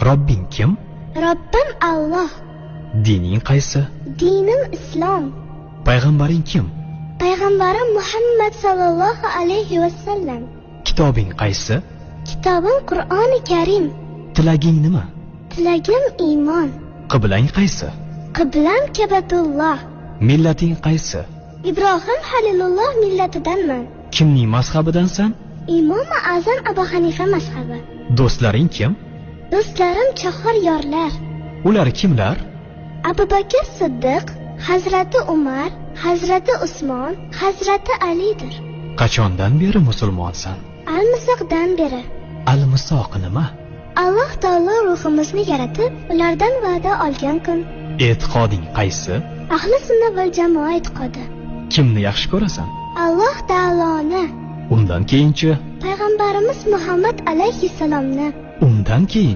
Robbing kim? Robbim Alloh. Dining qaysi? Dinim Islom. Payg'ambaring kim? Payg'ambarim Muhammad sallallohu alayhi vasallam. Kitobing qaysi? Kitobim Qur'oni Karim. Tilaging nima? Tilagim iymon. Qiblang qaysi? Qiblam Kabatulloh. Millating qaysi? Ibrohim Halilulloh millatidanman. Kimning mazhabidansan? Imom Azam Abu Hanifa mazhabi. Do'stlaring kim? Do'stlarim chahor yorlar. Ular kimlar? Abu Bakr Siddiq, Hazrati Umar, Hazrati Usmon, Hazrati Alidir. Qachondan beri musulmonsan? Al-Misoqdan beri. Al-Misoq nima? Alloh taolo ruhimizni yaratib, ulardan va'da olgan kun. E'tiqoding qaysi? Ahli sunna val jamoa e'tiqodi. Kimni yaxshi ko'rasan? Alloh taoloni. Undan keyinchi? Payg'ambarimiz Muhammad alayhissalomni. Undan keyin